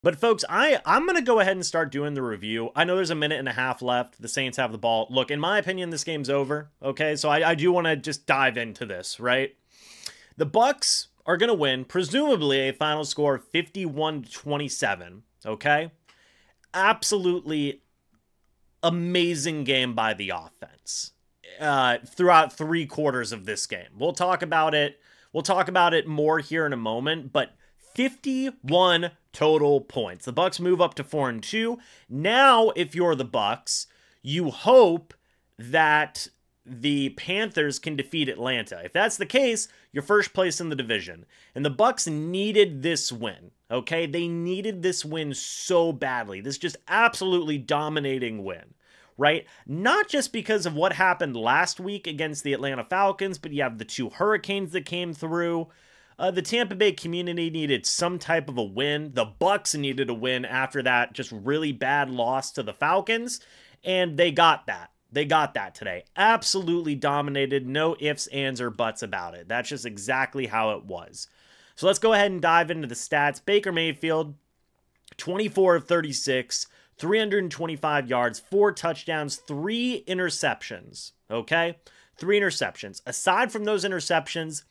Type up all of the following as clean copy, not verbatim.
But folks, I'm going to go ahead and start doing the review. I know there's a minute and a half left. The Saints have the ball. Look, in my opinion, this game's over. Okay, so I do want to just dive into this, right? The Bucs are going to win, presumably a final score of 51-27. Okay? Absolutely amazing game by the offense throughout 3/4 of this game. We'll talk about it. We'll talk about it more here in a moment, but 51 total points. The Bucs move up to 4-2. Now, if you're the Bucs, you hope that the Panthers can defeat Atlanta. If that's the case, you're first place in the division. And the Bucs needed this win. Okay? They needed this win so badly. This just absolutely dominating win. Right? Not just because of what happened last week against the Atlanta Falcons, but you have the 2 hurricanes that came through. The Tampa Bay community needed some type of a win. The Bucs needed a win after that just really bad loss to the Falcons, and they got that. They got that today. Absolutely dominated. No ifs, ands, or buts about it. That's just exactly how it was. So let's go ahead and dive into the stats. Baker Mayfield, 24 of 36, 325 yards, 4 touchdowns, 3 interceptions. Okay? 3 interceptions. Aside from those interceptions,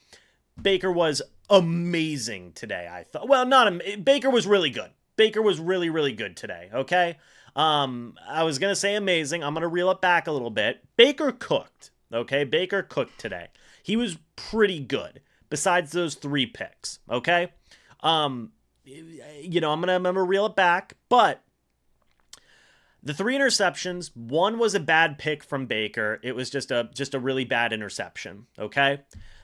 Baker was amazing today, I thought. Well, Baker was really good. Baker was really, really good today, okay? I was going to say amazing. I'm going to reel it back a little bit. Baker cooked, okay? Baker cooked today. He was pretty good, besides those 3 picks, okay? I'm going to reel it back, but the 3 interceptions, one was a bad pick from Baker. It was just a really bad interception, okay?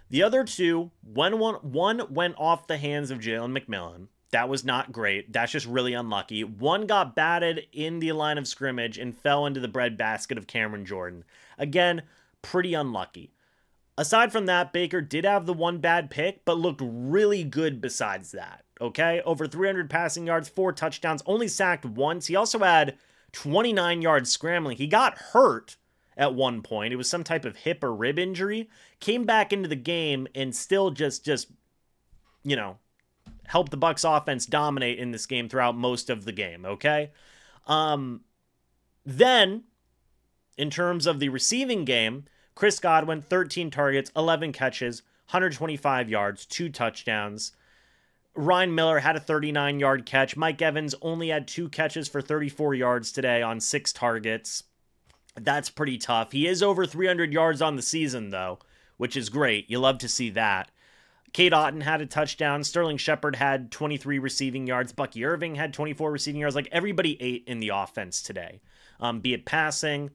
The other 2, one went off the hands of Jalen McMillan. That was not great. That's just really unlucky. One got batted in the line of scrimmage and fell into the breadbasket of Cameron Jordan. Again, pretty unlucky. Aside from that, Baker did have the 1 bad pick, but looked really good besides that, okay? Over 300 passing yards, 4 touchdowns, only sacked once. He also had 29 yards scrambling. He got hurt at one point. It was some type of hip or rib injury. Came back into the game and still just helped the Bucs offense dominate in this game throughout most of the game, okay? Then, in terms of the receiving game, Chris Godwin, 13 targets, 11 catches, 125 yards, 2 touchdowns. Ryan Miller had a 39-yard catch. Mike Evans only had 2 catches for 34 yards today on 6 targets. That's pretty tough. He is over 300 yards on the season, though, which is great. You love to see that. Cade Otton had a touchdown. Sterling Shepard had 23 receiving yards. Bucky Irving had 24 receiving yards. Like, everybody ate in the offense today, be it passing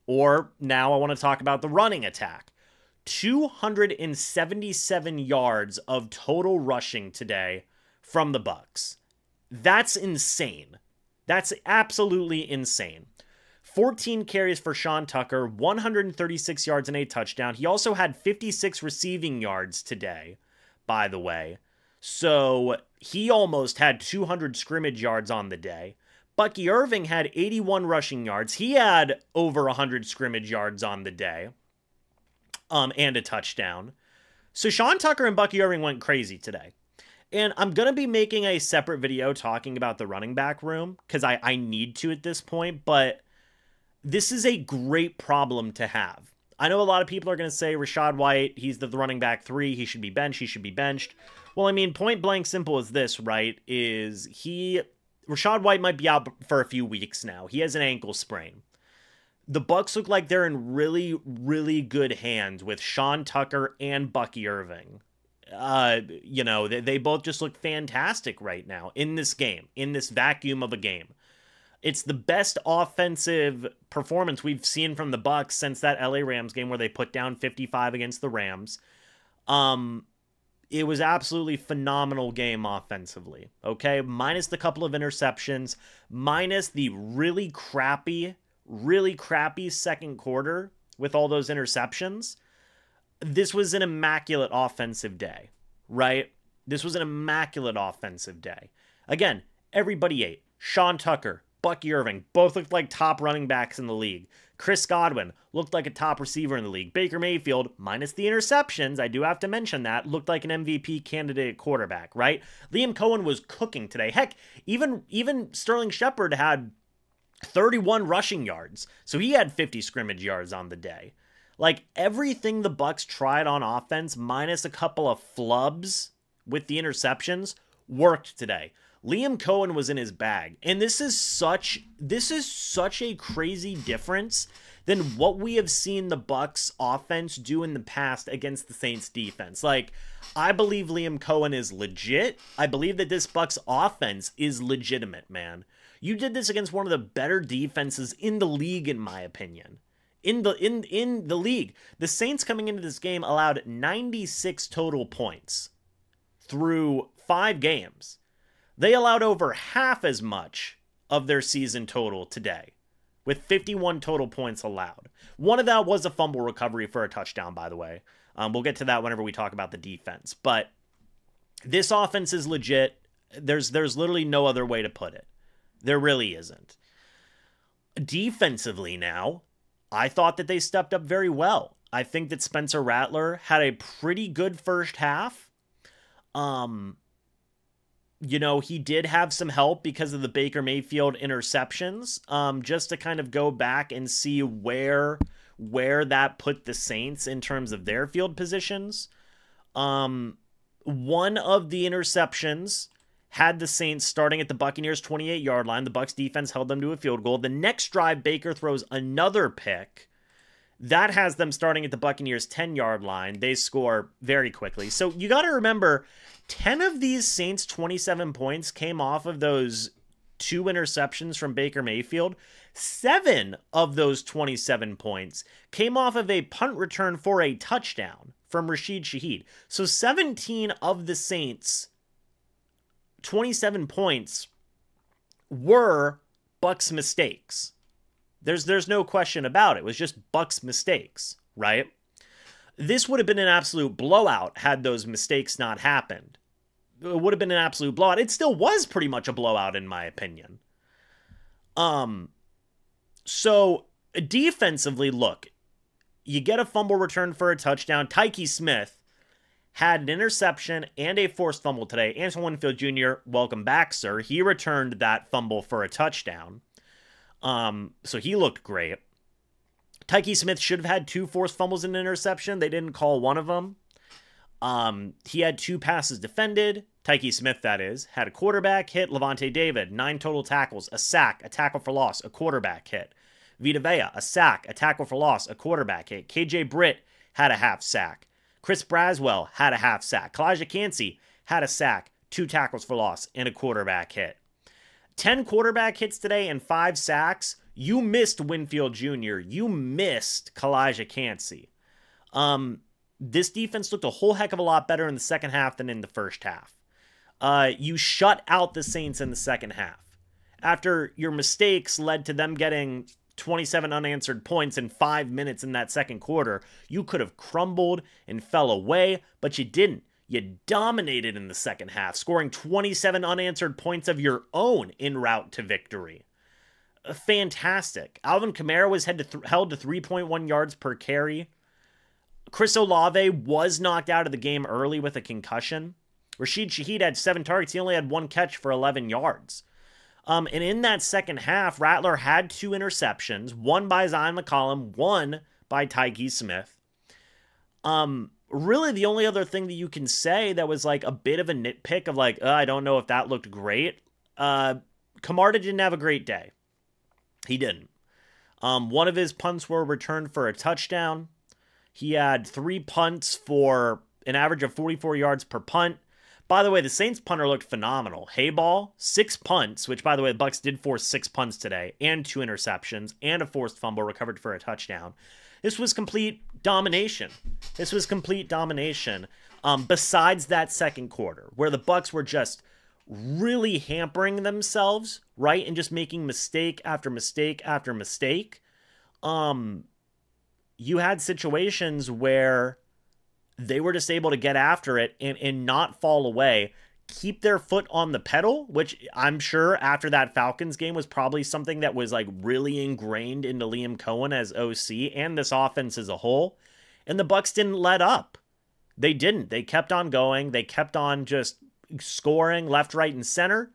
or now I want to talk about the running attack. 277 yards of total rushing today from the Bucs. That's insane. That's absolutely insane. 14 carries for Sean Tucker, 136 yards and a touchdown. He also had 56 receiving yards today, by the way. So he almost had 200 scrimmage yards on the day. Bucky Irving had 81 rushing yards. He had over 100 scrimmage yards on the day. And a touchdown. So Sean Tucker and Bucky Irving went crazy today. And I'm going to be making a separate video talking about the running back room, because I need to at this point, but this is a great problem to have. I know a lot of people are going to say Rachaad White, he's the running back 3, he should be benched. Well, I mean, point blank simple as this, right, Rachaad White might be out for a few weeks now. He has an ankle sprain. The Bucs look like they're in really, really good hands with Sean Tucker and Bucky Irving. They both just look fantastic right now in this game, in this vacuum of a game. It's the best offensive performance we've seen from the Bucs since that LA Rams game where they put down 55 against the Rams. It was absolutely phenomenal game offensively, okay? Minus the couple of interceptions, minus the really crappy second quarter with all those interceptions. This was an immaculate offensive day, right? This was an immaculate offensive day. Again, everybody ate. Sean Tucker, Bucky Irving, both looked like top running backs in the league. Chris Godwin looked like a top receiver in the league. Baker Mayfield, minus the interceptions, I do have to mention that, looked like an MVP candidate quarterback, right? Liam Cohen was cooking today. Heck, even Sterling Shepard had 31 rushing yards. So he had 50 scrimmage yards on the day. Like, everything the Bucs tried on offense, minus a couple of flubs with the interceptions, worked today. Liam Cohen was in his bag. And this is such a crazy difference than what we have seen the Bucs offense do in the past against the Saints defense. Like, I believe Liam Cohen is legit. I believe that this Bucs offense is legitimate, man. You did this against one of the better defenses in the league, in my opinion. In the league, the Saints coming into this game allowed 96 total points through 5 games. They allowed over half as much of their season total today, with 51 total points allowed. One of that was a fumble recovery for a touchdown, by the way. We'll get to that whenever we talk about the defense. But this offense is legit. There's literally no other way to put it. There really isn't. Defensively now, I thought that they stepped up very well. I think that Spencer Rattler had a pretty good first half. He did have some help because of the Baker Mayfield interceptions. Just to kind of go back and see where that put the Saints in terms of their field positions. One of the interceptions had the Saints starting at the Buccaneers 28-yard line. The Bucs defense held them to a field goal. The next drive, Baker throws another pick. That has them starting at the Buccaneers 10-yard line. They score very quickly. So you got to remember, 10 of these Saints 27 points came off of those 2 interceptions from Baker Mayfield. 7 of those 27 points came off of a punt return for a touchdown from Rashid Shaheed. So 17 of the Saints 27 points were Bucs mistakes. There's no question about it. It was just Bucs mistakes, right? This would have been an absolute blowout had those mistakes not happened. It would have been an absolute blowout. It still was pretty much a blowout in my opinion. So defensively, look, you get a fumble return for a touchdown. Tyke Smith had an interception and a forced fumble today. Antoine Winfield Jr., welcome back, sir. He returned that fumble for a touchdown. So he looked great. Tyke Smith should have had 2 forced fumbles and an interception. They didn't call one of them. He had 2 passes defended. Tyke Smith, that is, had a quarterback hit. Levante David, 9 total tackles, a sack, a tackle for loss, a quarterback hit. Vita Vea, a sack, a tackle for loss, a quarterback hit. KJ Britt had a half sack. Chris Braswell had a half sack. Kalijah Kancey had a sack, 2 tackles for loss, and a quarterback hit. 10 quarterback hits today and 5 sacks. You missed Winfield Jr. You missed Kalijah Kancey. This defense looked a whole heck of a lot better in the second half than in the first half. You shut out the Saints in the second half. After your mistakes led to them getting 27 unanswered points in 5 minutes in that second quarter, you could have crumbled and fell away, but you didn't. You dominated in the second half, scoring 27 unanswered points of your own en route to victory. Fantastic. Alvin Kamara was held to 3.1 yards per carry. Chris Olave was knocked out of the game early with a concussion. Rashid Shaheed had 7 targets. He only had 1 catch for 11 yards. And in that second half, Rattler had 2 interceptions, one by Zion McCollum, one by Tyke Smith. Really, the only other thing that you can say that was like a bit of a nitpick of like, I don't know if that looked great. Camarda didn't have a great day. He didn't. One of his punts were returned for a touchdown. He had 3 punts for an average of 44 yards per punt. By the way, the Saints punter looked phenomenal. Hayball, 6 punts, which, by the way, the Bucs did force 6 punts today, and 2 interceptions, and a forced fumble recovered for a touchdown. This was complete domination. Besides that second quarter, where the Bucs were just really hampering themselves, right, and just making mistake after mistake after mistake. You had situations where they were just able to get after it and not fall away. keep their foot on the pedal, which I'm sure after that Falcons game was probably something that was like really ingrained into Liam Cohen as OC and this offense as a whole. And the Bucs didn't let up. They didn't. They kept on going. They kept on just scoring left, right, and center.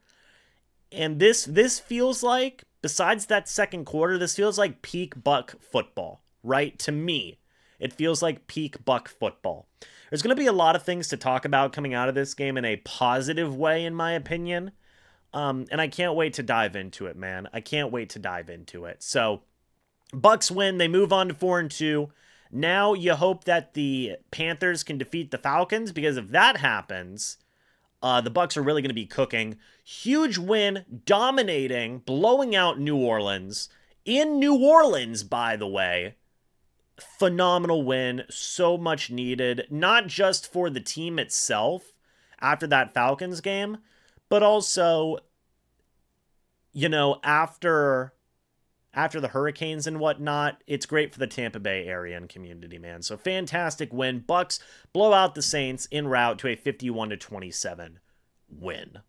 And this feels like, besides that second quarter, this feels like peak Buck football, right? To me, it feels like peak Buck football. There's going to be a lot of things to talk about coming out of this game in a positive way, in my opinion. And I can't wait to dive into it, man. I can't wait to dive into it. So, Bucs win. They move on to 4-2. Now you hope that the Panthers can defeat the Falcons, because if that happens, the Bucs are really going to be cooking. Huge win, dominating, blowing out New Orleans. In New Orleans, by the way. Phenomenal win, so much needed, not just for the team itself after that Falcons game, but also, you know, after the Hurricanes and whatnot. It's great for the Tampa Bay area and community, man. So fantastic win. Bucs blow out the Saints en route to a 51-27 win.